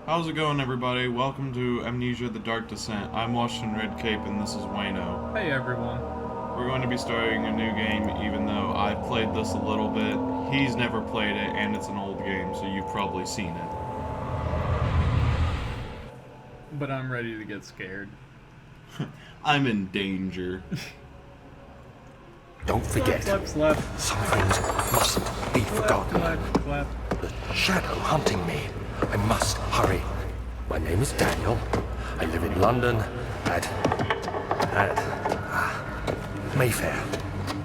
How's it going, everybody? Welcome to Amnesia: The Dark Descent. I'm Washton Red Cape, and this is Wayno. Hey, everyone. We're going to be starting a new game, even though I've played this a little bit. He's never played it, and it's an old game, so you've probably seen it. But I'm ready to get scared. I'm in danger. Don't forget, Slap. some things mustn't be forgotten. Clap. The shadow hunting me. I must hurry. My name is Daniel. I live in London at Mayfair.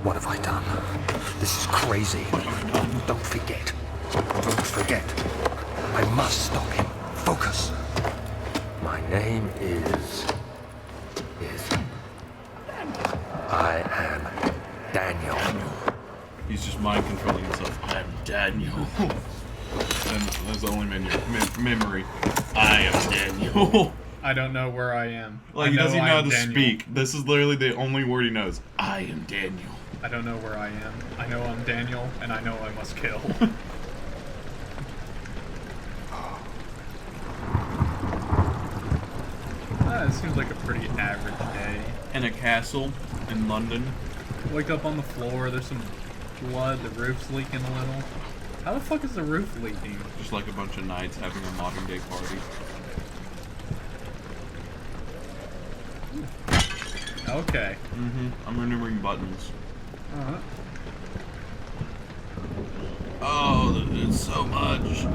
What have I done? This is crazy. Don't forget. Don't forget. I must stop him. Focus. My name is... I am Daniel. He's just mind controlling himself. I'm Daniel. And that's only memory. I am Daniel. I don't know where I am. Like, he doesn't even know how to Daniel. speak. This is literally the only word he knows. I am Daniel. I don't know where I am. I know I'm Daniel, and I know I must kill. It seems like a pretty average day. In a castle in London. Wake up on the floor, there's some blood, the roof's leaking a little. How the fuck is the roof leaking? Just like a bunch of knights having a modern day party. Okay. I'm remembering buttons. Uh-huh. Oh, it's so much.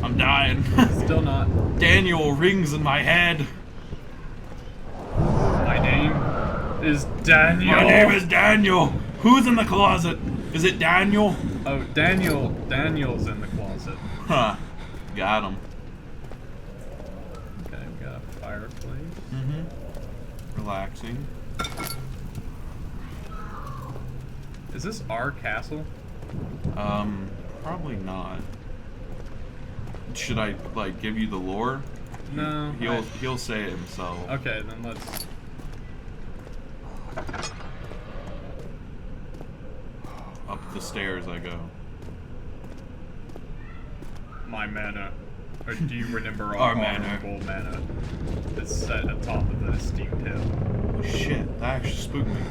I'm dying. Still not. Daniel rings in my head. My name is Daniel. My name is Daniel. Who's in the closet? Is it Daniel? Oh, Daniel's in the closet. Huh. Got him. Okay, we got a fireplace. Relaxing. Is this our castle? Probably not. Should I, like, give you the lore? No. He'll say it himself. Okay, then let's... Up the stairs I go. My mana. Or do you remember Our manor. honorable mana? It's set atop of the steep hill. Oh shit, that actually spooked me.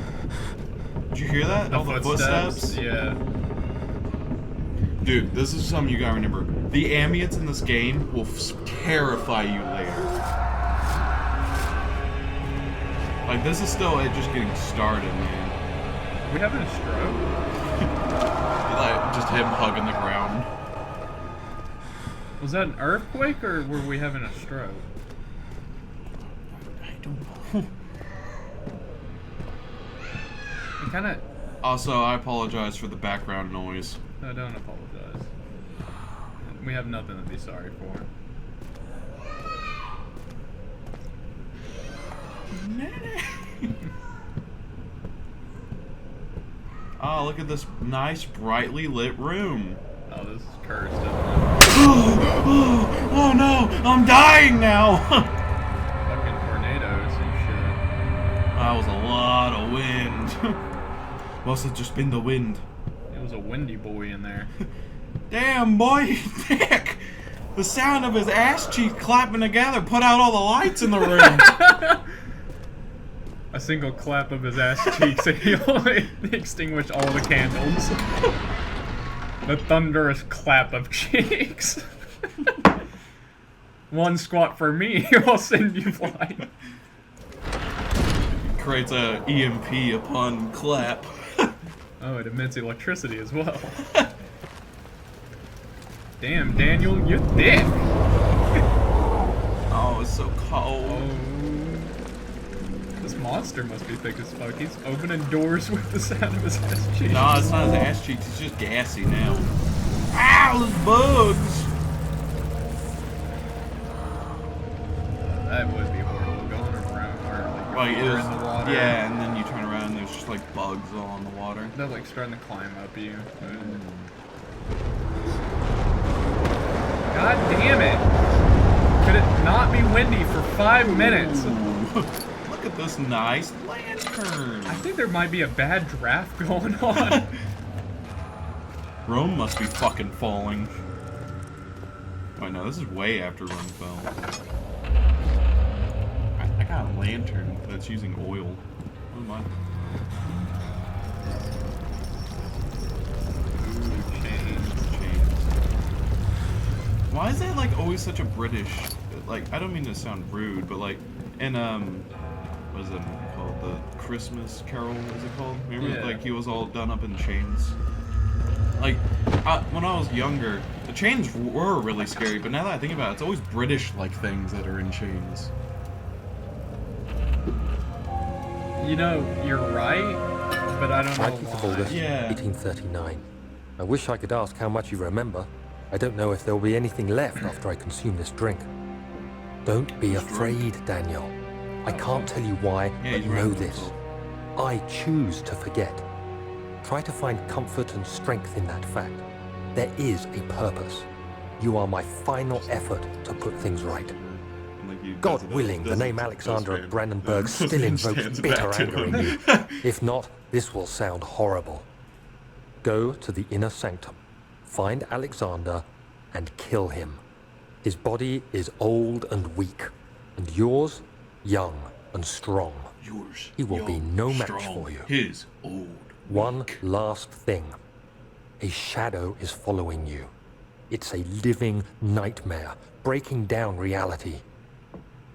Did you hear that? All the footsteps? Yeah. Dude, this is something you gotta remember. The ambience in this game will terrify you later. Like, this is still it just getting started, man. Are we having a stroke? Like, just him hugging the ground. Was that an earthquake, or were we having a stroke? I don't know. It kinda... Also, I apologize for the background noise. No, don't apologize. We have nothing to be sorry for. Oh, look at this nice, brightly lit room. Oh, this is cursed, isn't it? Oh no, I'm dying now! Fucking tornadoes and shit. That was a lot of wind. Must have just been the wind. It was a windy boy in there. Damn, boy, Nick! The sound of his ass cheeks clapping together put out all the lights in the room. A single clap of his ass cheeks and he'll extinguish all the candles. The thunderous clap of cheeks. One squat for me, I'll send you flying. Creates a EMP upon clap. Oh, it emits electricity as well. Damn, Daniel, you're thick. Oh, it's so cold. Oh, this monster must be thick as fuck. He's opening doors with the sound of his ass cheeks. No, it's not his ass cheeks. He's just gassy now. Ow, there's bugs. That would be horrible, going around or Like, you're in the water. yeah, and then you turn around and there's just like bugs all in the water. They're like starting to climb up you. God damn it! Could it not be windy for 5 minutes? Look at this nice lantern. I think there might be a bad draft going on. Rome must be fucking falling. Wait, no, this is way after Run fell. I got a lantern that's using oil. What am I? Chains. Why is that like always such a British? Like, I don't mean to sound rude, but like, in what is it called? The Christmas Carol? Is it called? Remember, Yeah. like he was all done up in chains. Like, when I was younger, the chains were really scary, but now that I think about it, it's always British-like things that are in chains. You know, you're right, but I don't know 19th of why. August, Yeah. 1839. I wish I could ask how much you remember. I don't know if there will be anything left after I consume this drink. Don't be afraid, Daniel. I can't tell you why, Yeah, but he's know right. this. I choose to forget. Try to find comfort and strength in that fact. There is a purpose. You are my final effort to put things right. Like he God does it, willing, the does name it, Alexander does of stand- Brandenburg does still stand invokes back bitter to anger in him. you. If not, this will sound horrible. Go to the inner sanctum, find Alexander, and kill him. His body is old and weak, and yours, young and strong. Yours. He will be young, no match strong, for you. His old. One weak. last thing. A shadow is following you. It's a living nightmare, breaking down reality.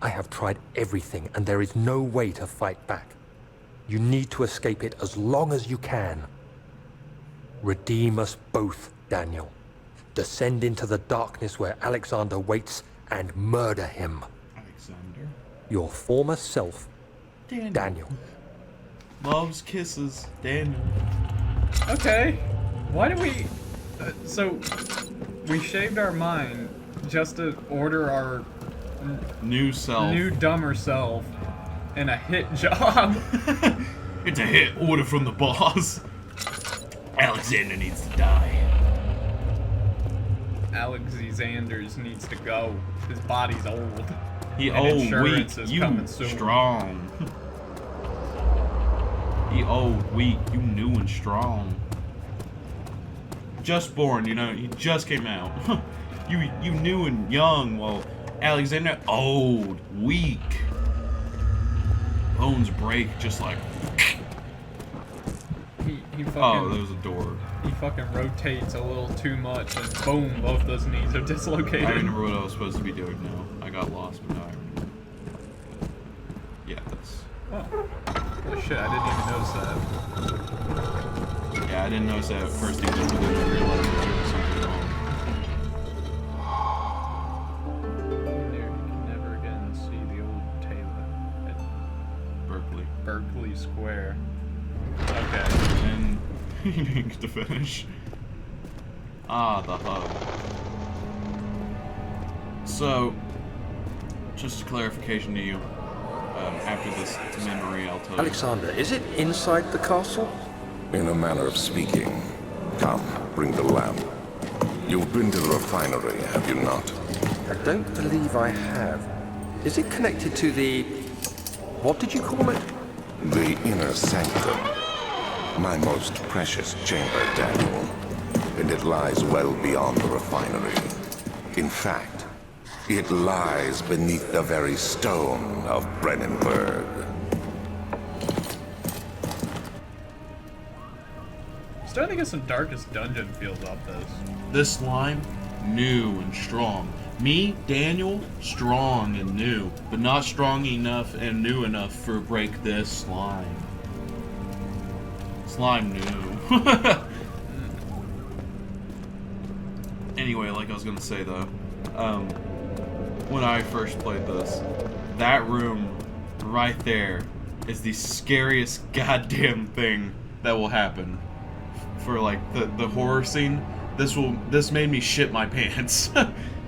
I have tried everything, and there is no way to fight back. You need to escape it as long as you can. Redeem us both, Daniel. Descend into the darkness where Alexander waits and murder him. Alexander. Your former self, Daniel. Loves kisses. Daniel. Okay. Why do we... so, we shaved our mind just to order our New self. new dumber self in a hit job. It's a hit order from the boss. Alexander needs to die. Alexanders needs to go. His body's old. He And old, weak, insurance is you coming soon. strong. He old, weak, you new and strong. Just born, you know, he just came out. you new and young, while Alexander old, weak. Bones break just like. He fucking... Oh, there's a door. He fucking rotates a little too much, and boom, both those knees are dislocated. I remember what I was supposed to be doing now. I got lost, but now I remember. Yeah, that's. Oh. Holy shit, I didn't even notice that. Yeah, I didn't notice that at first either, but then I realized that there was something wrong. There, you can never again see the old Taylor at Berkeley. Berkeley Square. Okay. And he didn't get to finish. Ah, the hub. So, just a clarification to you. After this memory, I'll tell you. Alexander, is it inside the castle? In a manner of speaking. Come, bring the lamp. You've been to the refinery, have you not? I don't believe I have. Is it connected to the... what did you call it? The inner sanctum. My most precious chamber, Daniel. And it lies well beyond the refinery. In fact, it lies beneath the very stone of Brennenburg. Starting to get some Darkest Dungeon feels off this. This slime, new and strong. Me, Daniel, strong and new, but not strong enough and new enough for break this slime. Slime new. Anyway, like I was gonna say though, when I first played this, that room right there is the scariest goddamn thing that will happen for like the horror scene. This made me shit my pants.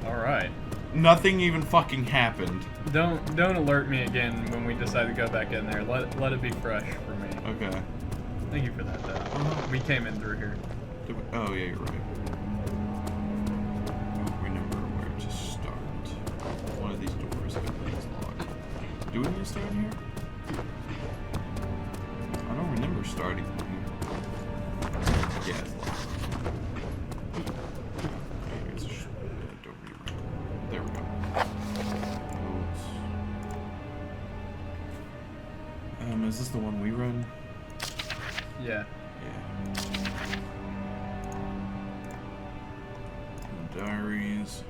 Alright. Nothing even fucking happened. Don't alert me again when we decide to go back in there. Let it be fresh for me. Okay. Thank you for that though. We came in through here. Oh yeah, you're right. I don't remember where to start. One of these doors I think is locked. Do we need to start here? I don't remember starting here. Yeah, it's locked. Okay, here's a door. Is this the one we run? Yeah. Yeah. Diaries.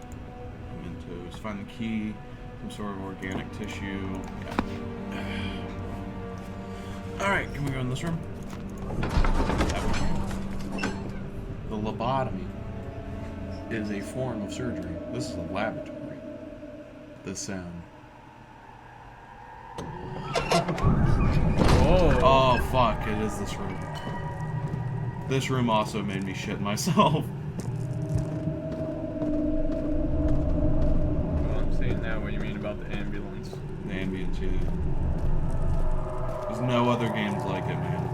Mementos. Find the key. Some sort of organic tissue. Yeah. Alright, can we go in this room? The lobotomy is a form of surgery. This is a laboratory. The sound. Whoa. Oh fuck, it is this room. This room also made me shit myself. Well, I'm seeing now what you mean about the ambulance. The ambience, yeah. There's no other games like it, man.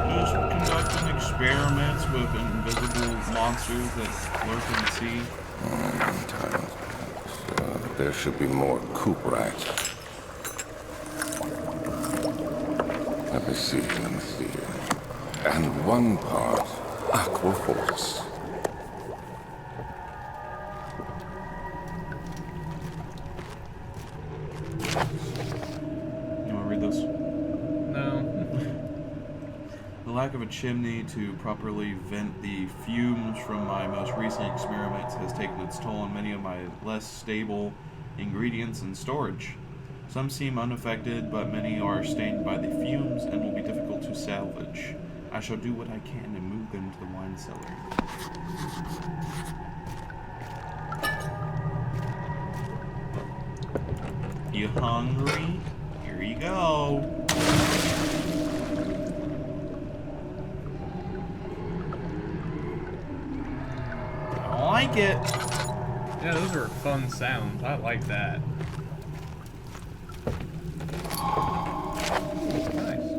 Just conducting experiments with invisible monsters that lurk in the sea. There should be more Cooperite. Let me see. And one part Aquaforce. You want to read this? No. The lack of a chimney to properly vent the fumes from my most recent experiments has taken its toll on many of my less stable ingredients and storage. Some seem unaffected, but many are stained by the fumes and will be difficult to salvage. I shall do what I can and move them to the wine cellar. You hungry? Here you go. I like it. Yeah, those are fun sounds. I like that. Nice.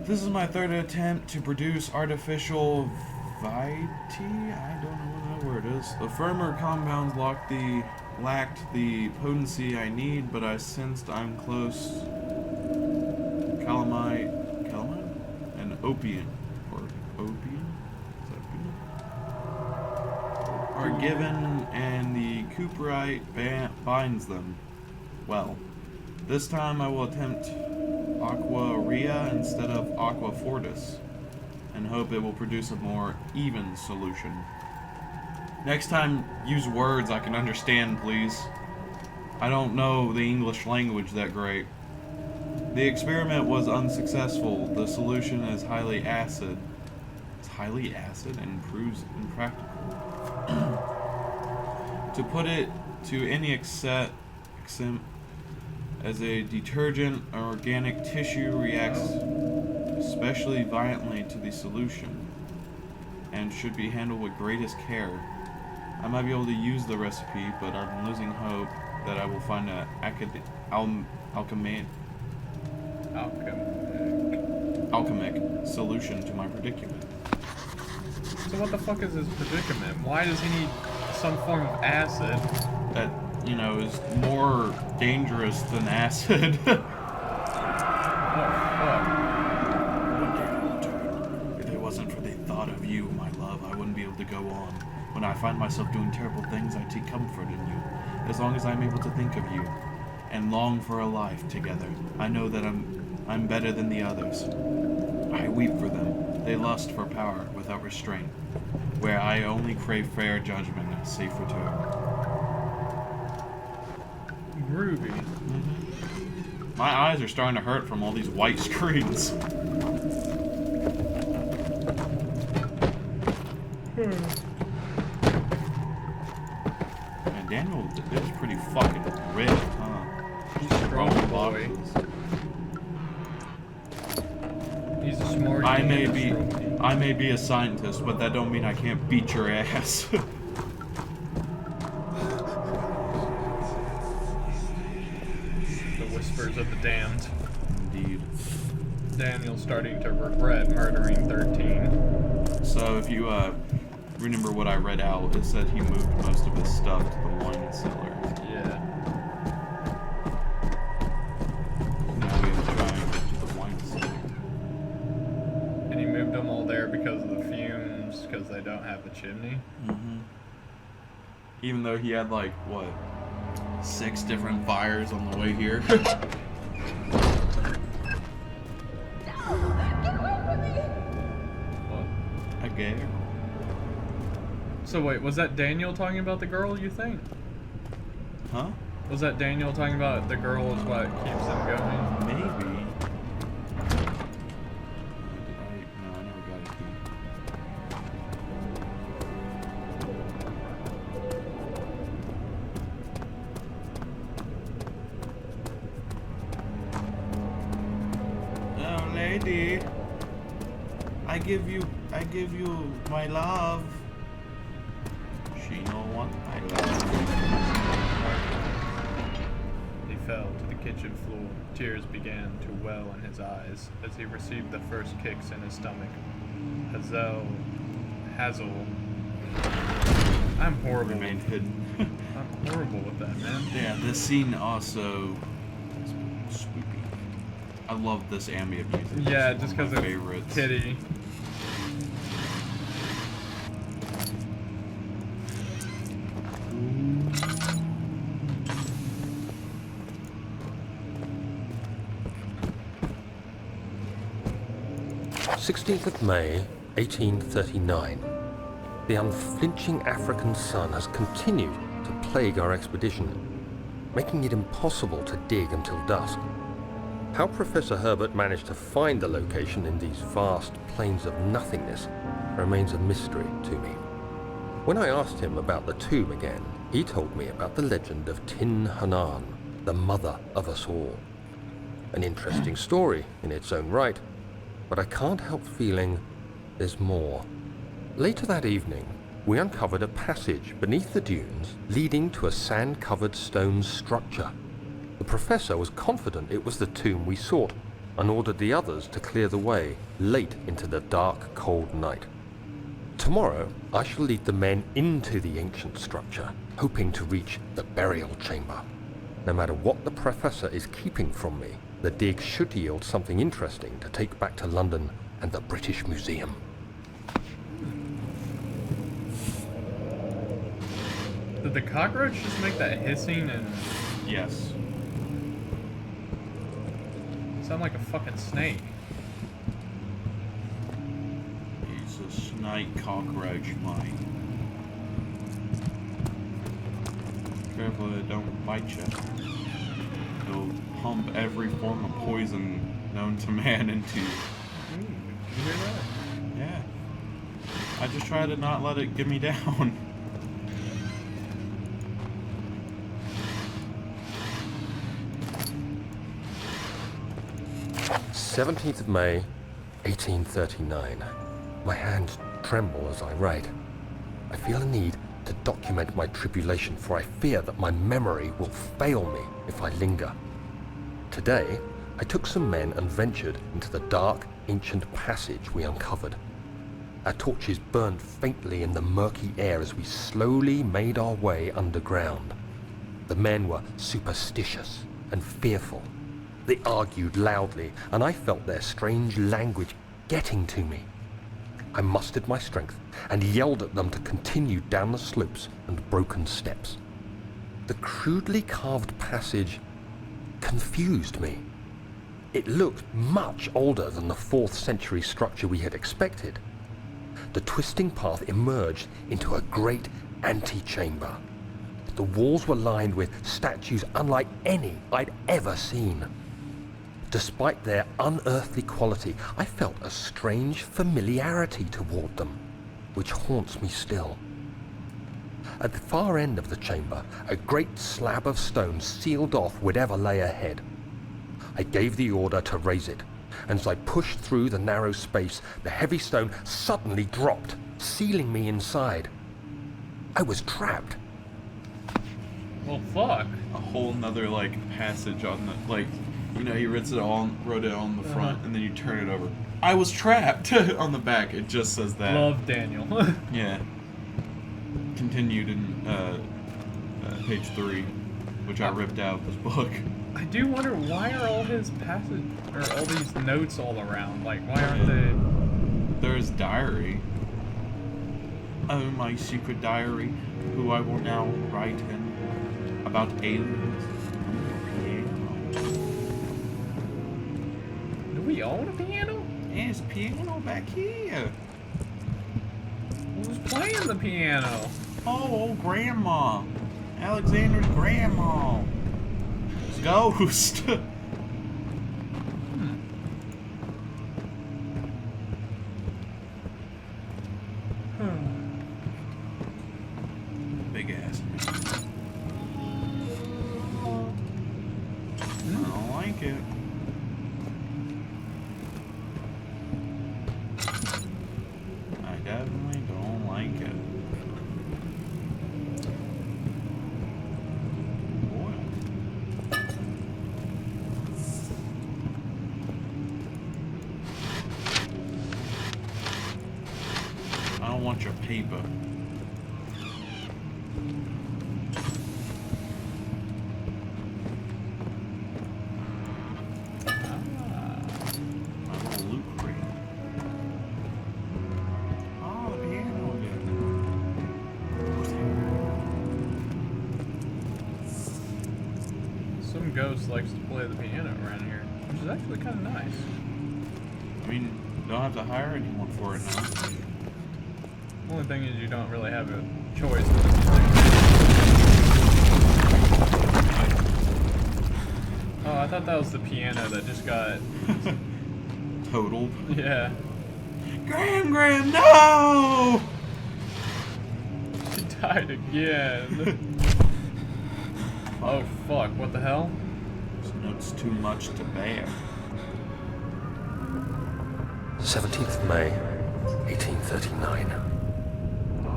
This is my third attempt to produce artificial vitae. I don't know what that word is. The firmer compounds lacked the potency I need, but I sensed I'm close. Calamite, and opium, or opium, is that opium? Are given, and the Cooperite binds them. Well, this time I will attempt Aqua Ria instead of Aqua Fortis, and hope it will produce a more even solution. Next time, use words I can understand, please. I don't know the English language that great. The experiment was unsuccessful. The solution is highly acid. It's highly acid and proves impractical. To put it to any extent, as a detergent, organic tissue reacts especially violently to the solution and should be handled with greatest care. I might be able to use the recipe, but I'm losing hope that I will find an alchemic solution to my predicament. So what the fuck is his predicament? Why does he need some form of acid? That, you know, is more dangerous than acid. If it wasn't for the thought of you, my love, I wouldn't be able to go on. When I find myself doing terrible things, I take comfort in you. As long as I'm able to think of you and long for a life together, I know that I'm better than the others. I weep for them. They lust for power without restraint, where I only crave fair judgment and safe return. Groovy. Mm-hmm. My eyes are starting to hurt from all these white screens. And Daniel is pretty fucking red, huh? He's a strong boy. He's a smart. I may be a scientist, but that don't mean I can't beat your ass. The whispers of the damned. Indeed. Daniel's starting to regret murdering 13. So if you remember what I read out, it said he moved most of his stuff to the wine cellar. Yeah. Now we have to try and get to the wine chimney. Even though he had like what 6 different fires on the way here. What? A gay. So wait, was that Daniel talking about the girl, you think? Huh? Was that Daniel talking about the girl is what keeps them going? Maybe. No, I never got a key. Oh, lady. I give you my love. She no want my love. He fell to the kitchen floor. Tears began to well in his eyes as he received the first kicks in his stomach. Hazel. I'm horrible. Remained hidden. I'm horrible with that, man. Yeah, this scene also is spoopy. I love this ambient music. Yeah, It's just one because of of my favorites. Kitty. May 1839. The unflinching African sun has continued to plague our expedition, making it impossible to dig until dusk. How Professor Herbert managed to find the location in these vast plains of nothingness remains a mystery to me. When I asked him about the tomb again, he told me about the legend of Tin Hanan, the mother of us all. An interesting story in its own right, but I can't help feeling there's more. Later that evening, we uncovered a passage beneath the dunes leading to a sand-covered stone structure. The professor was confident it was the tomb we sought and ordered the others to clear the way late into the dark, cold night. Tomorrow, I shall lead the men into the ancient structure, hoping to reach the burial chamber. No matter what the professor is keeping from me, the dig should yield something interesting to take back to London and the British Museum. Did the cockroach just make that hissing and Yes. sound like a fucking snake? He's a snake cockroach, mate. Careful they don't bite you. They'll pump every form of poison known to man into you. Ooh, did you hear that? Yeah. I just try to not let it get me down. May 1839. My hands tremble as I write. I feel a need to document my tribulation, for I fear that my memory will fail me if I linger. Today, I took some men and ventured into the dark, ancient passage we uncovered. Our torches burned faintly in the murky air as we slowly made our way underground. The men were superstitious and fearful. They argued loudly, and I felt their strange language getting to me. I mustered my strength and yelled at them to continue down the slopes and broken steps. The crudely carved passage confused me. It looked much older than the 4th century structure we had expected. The twisting path emerged into a great antechamber. The walls were lined with statues unlike any I'd ever seen. Despite their unearthly quality, I felt a strange familiarity toward them, which haunts me still. At the far end of the chamber, a great slab of stone sealed off whatever lay ahead. I gave the order to raise it, and as I pushed through the narrow space, the heavy stone suddenly dropped, sealing me inside. I was trapped. Well, fuck. A whole nother like passage on the like, you know, he wrote it on the front, and then you turn it over. I was trapped on the back. It just says that. Love Daniel. Yeah. Continued in page 3, which I ripped out of this book. I do wonder, why are all his passage or all these notes all around? Like, why aren't they? There's diary. Oh, my secret diary, who I will now write in about aliens. Do we own a piano? There's a piano back here. Who's playing the piano? Oh, old grandma. Alexander's grandma. Ghost. Big ass. I don't like it. I definitely don't like it. I don't want your paper. My little loot crate. Oh, the piano again. Some ghost likes to play the piano around here, which is actually kind of nice. I mean, don't have to hire anyone for it now. Only thing is you don't really have a choice with this thing. Oh, I thought that was the piano that just got... Totaled. Yeah. Graham, no! She died again. Oh, fuck. What the hell? This note's too much to bear. 17th of May, 1839.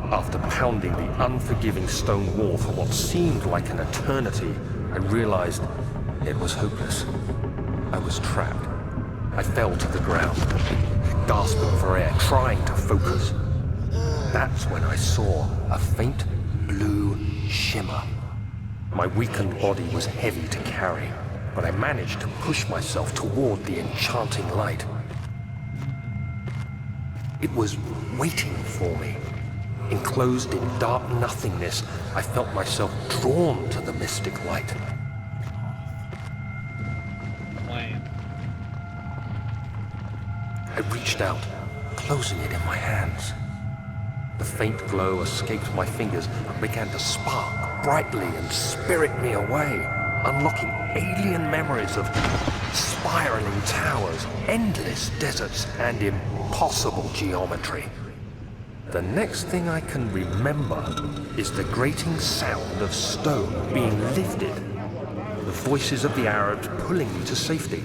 After pounding the unforgiving stone wall for what seemed like an eternity, I realized it was hopeless. I was trapped. I fell to the ground, gasping for air, trying to focus. That's when I saw a faint blue shimmer. My weakened body was heavy to carry, but I managed to push myself toward the enchanting light. It was waiting for me. Enclosed in dark nothingness, I felt myself drawn to the mystic light. Lame. I reached out, closing it in my hands. The faint glow escaped my fingers and began to spark brightly and spirit me away, unlocking alien memories of spiraling towers, endless deserts, and impossible geometry. The next thing I can remember is the grating sound of stone being lifted, the voices of the Arabs pulling me to safety,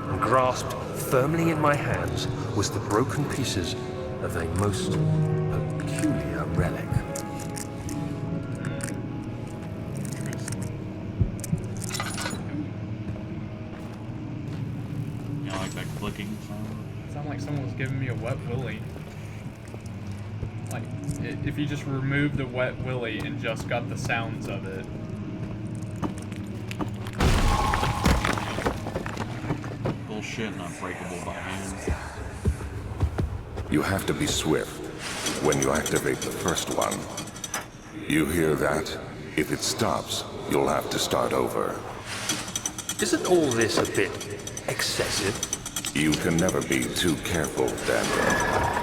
and grasped firmly in my hands was the broken pieces of a most peculiar relic. You know, like that clicking sound? Sound like someone was giving me a wet willy. Like, if you just remove the wet willy and just got the sounds of it. Bullshit, not breakable by hand. You have to be swift when you activate the first one. You hear that? If it stops, you'll have to start over. Isn't all this a bit excessive? You can never be too careful, Daniel.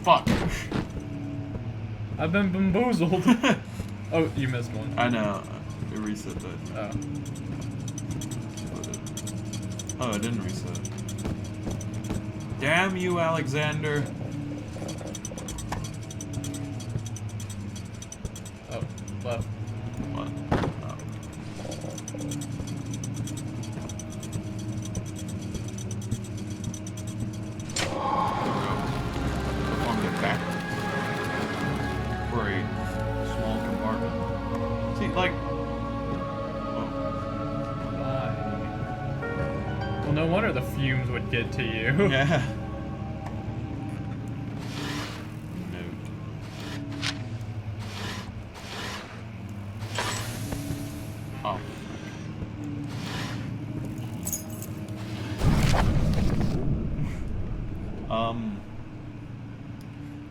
Fuck. I've been bamboozled. Oh, you missed one. I know. It reset that. Oh. Oh, it didn't reset. Damn you, Alexander. Oh, left. What? Oh. On the back. For a small compartment. See, like... Oh. Why? Well, no wonder the fumes would get to you. Yeah.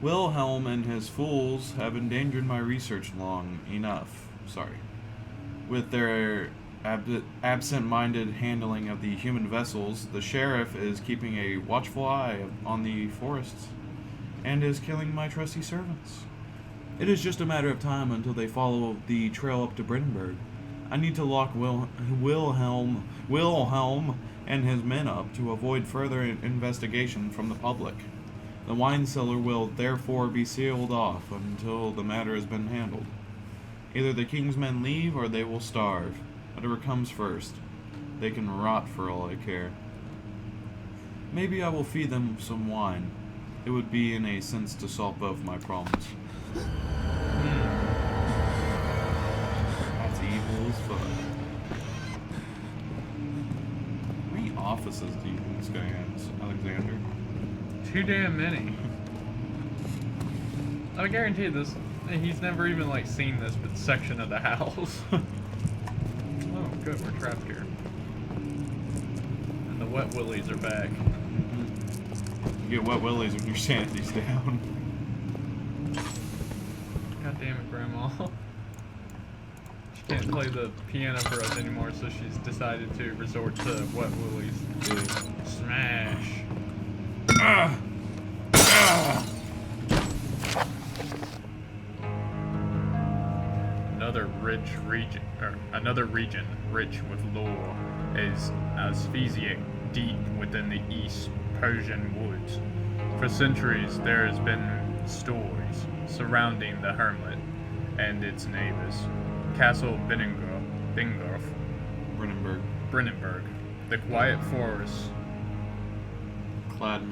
Wilhelm and his fools have endangered my research long enough. Sorry. With their absent-minded handling of the human vessels, the sheriff is keeping a watchful eye on the forests and is killing my trusty servants. It is just a matter of time until they follow the trail up to Brittenberg. I need to lock Wilhelm and his men up to avoid further investigation from the public. The wine cellar will therefore be sealed off until the matter has been handled. Either the king's men leave or they will starve. Whatever comes first. They can rot for all I care. Maybe I will feed them some wine. It would be in a sense to solve both my problems. That's evil as fuck. How many offices do you think this guy has, Alexander? Too damn many. I guarantee this. He's never even like seen this section of the house. Oh, good, we're trapped here. And the wet willies are back. You get wet willies when your sanity's down. God damn it, Grandma. She can't play the piano for us anymore, so she's decided to resort to wet willies. Smash. Another region rich with lore is Asphysiac, deep within the East Persian woods. For centuries, there has been stories surrounding the hermit and its neighbors. Castle Brennenburg, the quiet forests, Clad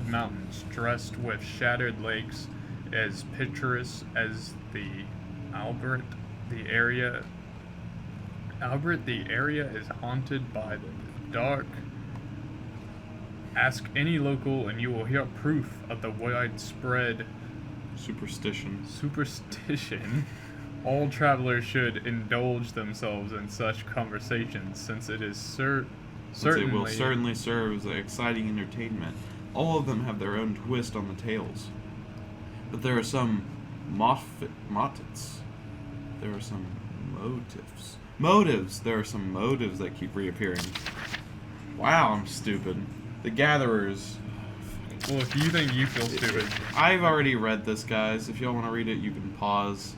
mountains, dressed with shattered lakes, as picturesque as the Albert. The area is haunted by the dark. Ask any local and you will hear proof of the widespread superstition. All travelers should indulge themselves in such conversations, since it is it will certainly serve as exciting entertainment. All of them have their own twist on the tales. But there are some motives. There are some motives. There are some motives that keep reappearing. Wow, I'm stupid. The Gatherers. Well, if you think you feel stupid. I've already read this, guys. If y'all want to read it, you can pause.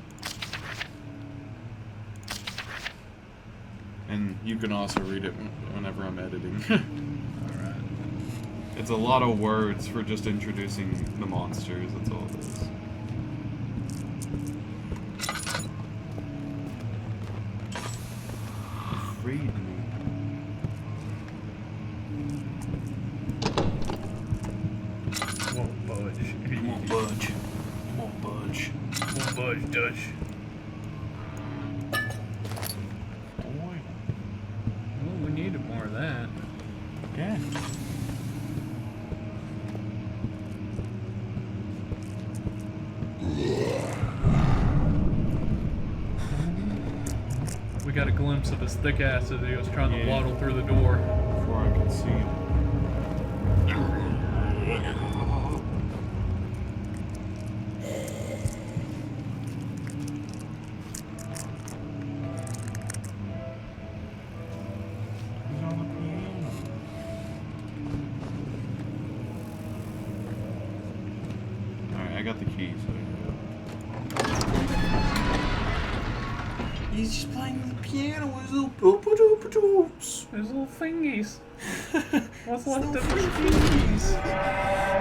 And you can also read it whenever I'm editing. Alright. It's a lot of words for just introducing the monsters, that's all it is. Freed me. Won't budge. Won't budge. Won't budge. Won't budge, Dutch. Boy. Well, we needed more of that. Yeah. We got a glimpse of his thick ass as he was trying to waddle through the door. Before I could see him. He's on the piano. Alright, I got the key, so he's just playing the piano with his little poops. His little fingies. What's left of his fingies?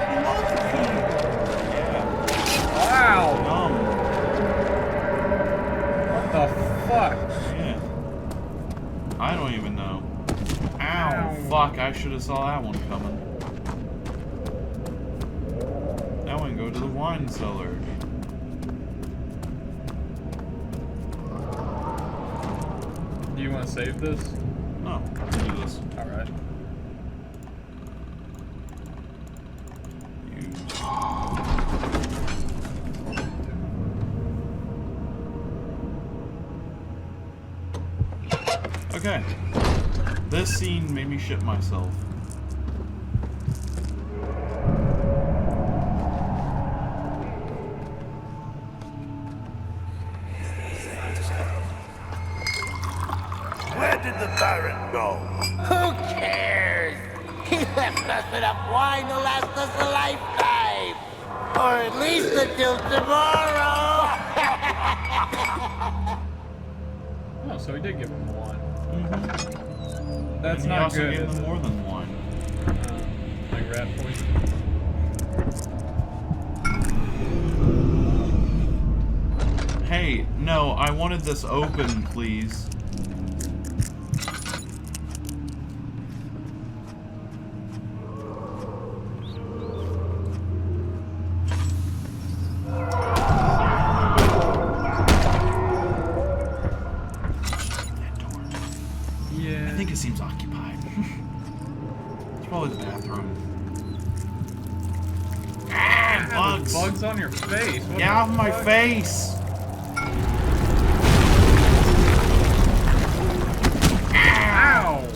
He loves the piano. Wow! Yum. What the fuck? Yeah. I don't even know. Ow. Ow. Fuck, I should have saw that one coming. Now I can go to the wine cellar. Do you want to save this? No, let's do this. Alright. Okay. This scene made me shit myself. Baron go? Who cares? He left us enough wine to last us a lifetime. Or at least until tomorrow. Oh, so he did give him one. Mm-hmm. That's and not he also good. gave Is them it? more than one. Like rat poison. Hey, no, I wanted this open, please. Yeah. I think it seems occupied. It's probably the bathroom. Ah, bugs! Bugs on your face. What Get the off my fuck? face! Ow!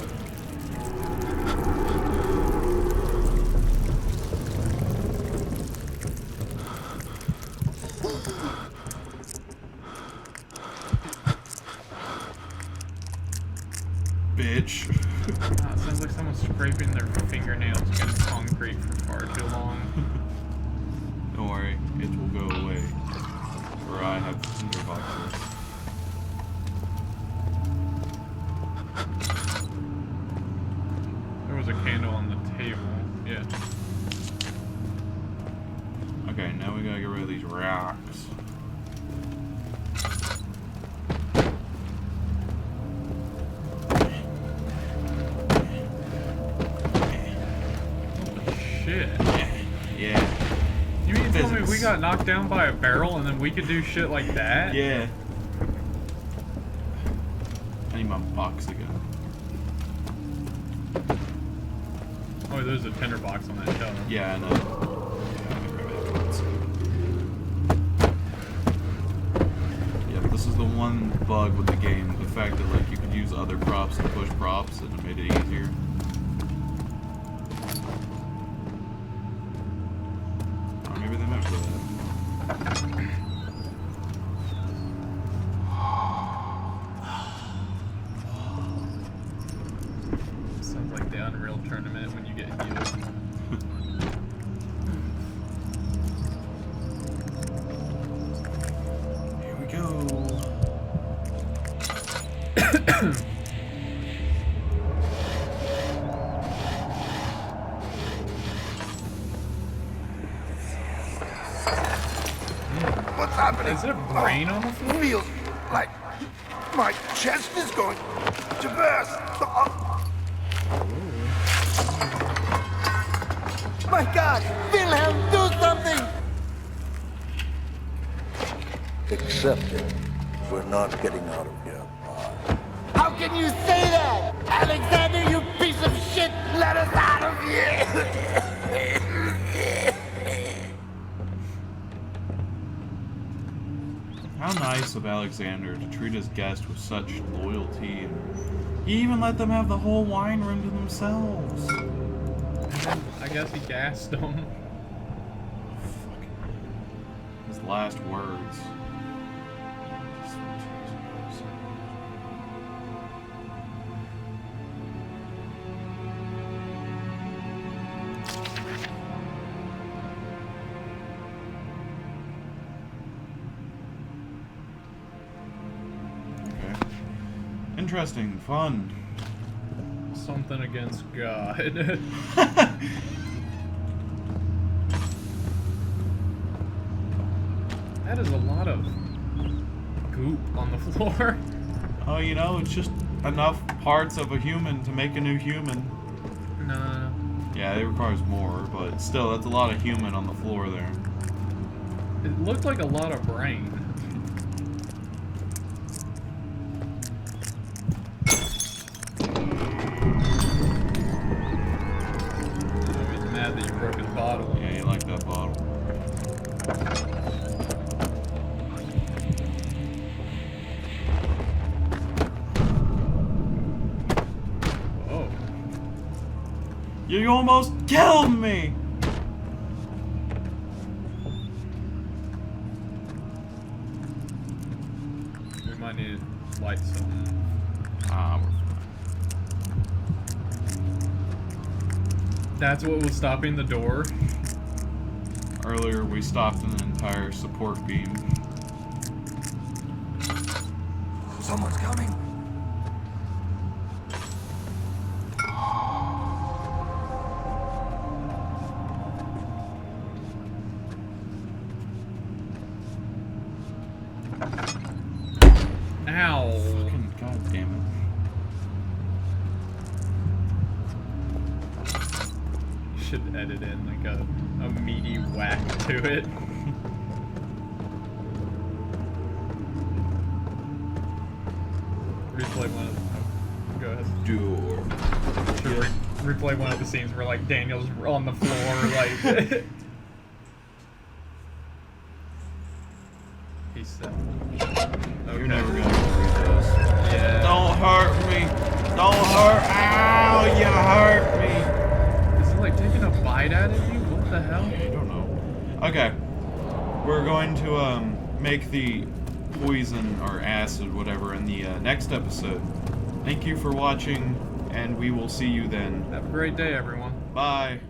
Bitch. It sounds like someone's scraping their fingernails against concrete for far too long. Don't worry, it will go away. For I have cinder boxes. There was a candle on the table. Yeah. Okay, now we gotta get rid of these rocks. Shit. Yeah. You mean to tell me we Physics. got knocked down by a barrel and then we could do shit like that? Yeah. I need my box again. Oh, there's a tinder box on that shelf. Yeah, I know. Yeah, let me grab it afterwards. Yeah, this is the one bug with the game. The fact that like you could use other props to push props and it made it easier. Or maybe they meant for that. Sounds like the Unreal Tournament when you get healed. Here we go. What's happening? Is there brain on the floor? Feels like my chest is going to burst. My God! Wilhelm, do something! Accept it. We're not getting out of here. How can you say that? Alexander, you piece of shit! Let us out of here! How nice of Alexander to treat his guest with such loyalty, and he even let them have the whole wine room to themselves. I guess he gassed them. His last words. Okay. Interesting, fun. Something against God. That is a lot of goop on the floor. Oh, you know, it's just enough parts of a human to make a new human. No. Yeah, it requires more, but still, that's a lot of human on the floor there. It looked like a lot of brain. He's mad that you broke his bottle. Yeah, you like that bottle. Oh. You almost killed me! We might need to light some. Ah, we're That's what was stopping the door. Earlier, we stopped an entire support beam. Someone's coming. Ow. Fucking goddamn it. Should edit in like a meaty whack to it. Replay one of the, oh, go ahead. Door. Should replay one of the scenes where like Daniel's on the floor like he said. You're never gonna read this. Yeah. Don't hurt me. Don't hurt. Ow! You hurt me. Is it like taking a bite out of you? What the hell? I don't know. Okay. We're going to make the poison or acid, whatever, in the next episode. Thank you for watching, and we will see you then. Have a great day, everyone. Bye.